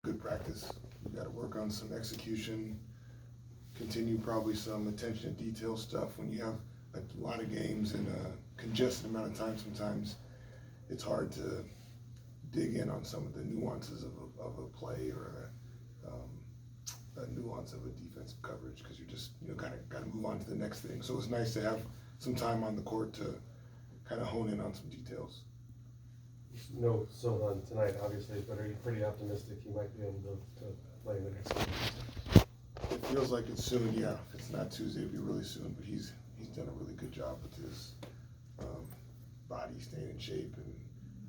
good practice. We got to work on some execution, continue probably some attention to detail stuff. When you have a lot of games in a congested amount of time, sometimes it's hard to dig in on some of the nuances of a play or a nuance of a defensive coverage, because you're just, kind of got to move on to the next thing. So it's nice to have some time on the court to kind of hone in on some details. No sold on tonight, obviously, but are you pretty optimistic he might be able to play in the next game? It feels like it's soon, yeah. If it's not Tuesday, it'll be really soon, but he's done a really good job with his body staying in shape and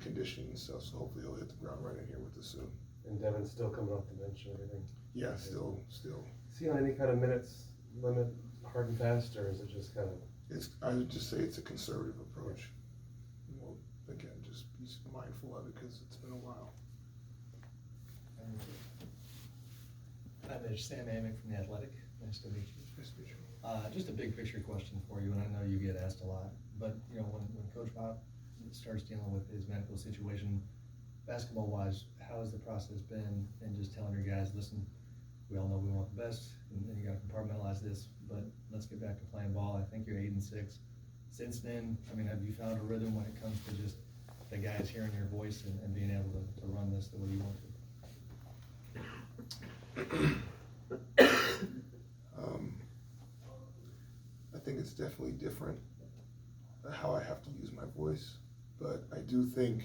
conditioning and stuff, so hopefully he'll hit the ground running here with us soon. And Devin's still coming off the bench and everything? Yeah, still. Is he on any kind of minutes limit, hard and fast, or is it just kind of? I would just say it's a conservative approach. Well, again, just be mindful of it because it's been a while. Hi, Mitch. Sam Amick from The Athletic. Nice to meet you. Nice to meet you. Just a big picture question for you, and I know you get asked a lot, but when Coach Pop starts dealing with his medical situation, basketball-wise, how has the process been? And just telling your guys, listen, we all know we want the best, and you got to compartmentalize this, but let's get back to playing ball. I think you're 8-6. Since then, have you found a rhythm when it comes to just the guys hearing your voice and being able to run this the way you want to? I think it's definitely different how I have to use my voice, but I do think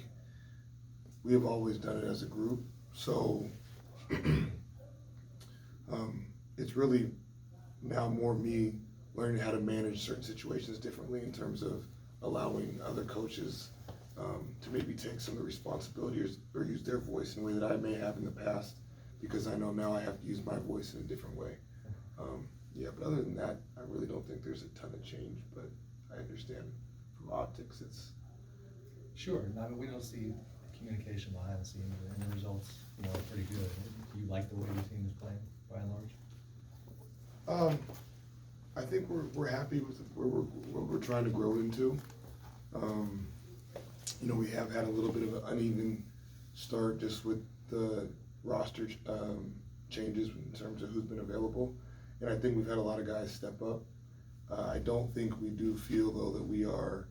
we have always done it as a group, so it's really now more me learning how to manage certain situations differently in terms of allowing other coaches to maybe take some of the responsibility or use their voice in a way that I may have in the past, because I know now I have to use my voice in a different way. But other than that, I really don't think there's a ton of change, but I understand from optics it's... Sure. We don't see communication behind the scenes, and the results, are pretty good. Do you like the way your team is playing, by and large? I think we're happy with where we're trying to grow into. We have had a little bit of an uneven start just with the roster changes in terms of who's been available, and I think we've had a lot of guys step up. I don't think we do feel, though, that we are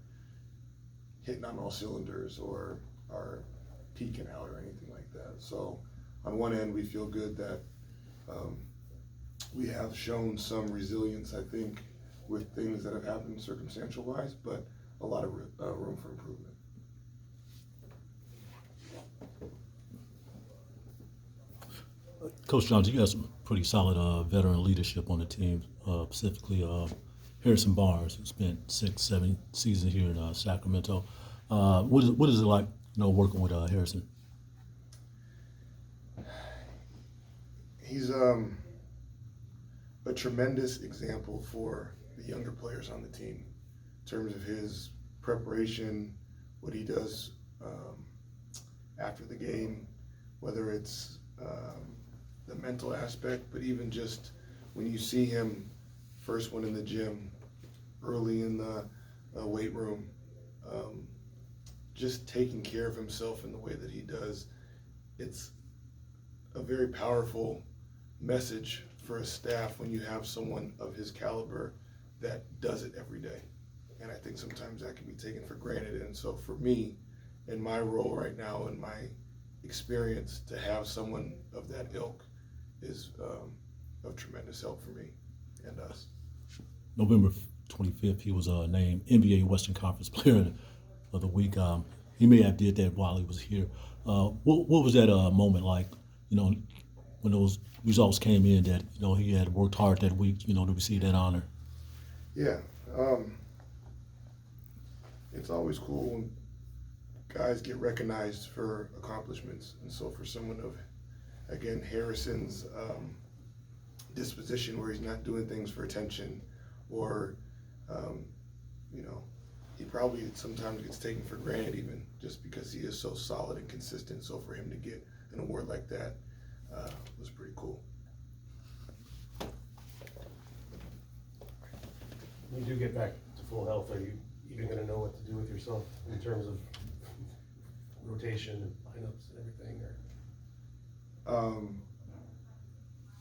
hitting on all cylinders or are peaking out or anything like that. So on one end, we feel good that we have shown some resilience, I think, with things that have happened circumstantial-wise, but a lot of room for improvement. Coach Jones, you got some pretty solid veteran leadership on the team, specifically Harrison Barnes, who spent 6-7 seasons here in Sacramento. What is it like, working with Harrison? He's a tremendous example for the younger players on the team in terms of his preparation, what he does after the game, whether it's the mental aspect, but even just when you see him first one in the gym, early in the weight room, just taking care of himself in the way that he does. It's a very powerful message for a staff when you have someone of his caliber that does it every day. And I think sometimes that can be taken for granted. And so for me, in my role right now, in my experience, to have someone of that ilk is of tremendous help for me and us. November 25th, he was named NBA Western Conference Player of the Week. He may have did that while he was here. What was that moment like, when those results came in that, he had worked hard that week, to receive that honor? Yeah. It's always cool when guys get recognized for accomplishments. And so for someone of, again, Harrison's disposition, where he's not doing things for attention or, he probably sometimes gets taken for granted even just because he is so solid and consistent. So for him to get an award like that was pretty cool. When you do get back to full health, are you even going to know what to do with yourself in terms of rotation and lineups and everything?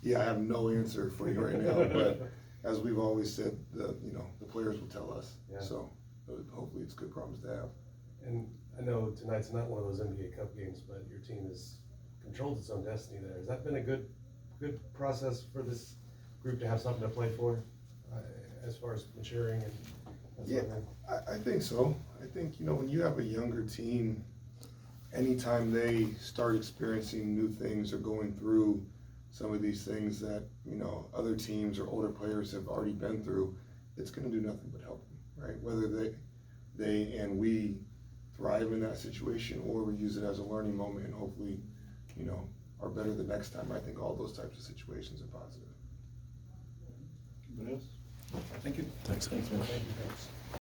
Yeah, I have no answer for you right now, but as we've always said, the players will tell us. Yeah. So hopefully it's good problems to have. And I know tonight's not one of those NBA Cup games, but your team has controlled its own destiny there. Has that been a good process for this group to have something to play for, as far as maturing and that sort of thing? I think so. I think, when you have a younger team, anytime they start experiencing new things or going through some of these things that, other teams or older players have already been through, it's going to do nothing but help them, right? Whether they and we thrive in that situation or we use it as a learning moment and hopefully, are better the next time. I think all those types of situations are positive. Anybody else? Thank you. Thanks. Thanks, man. Thank you.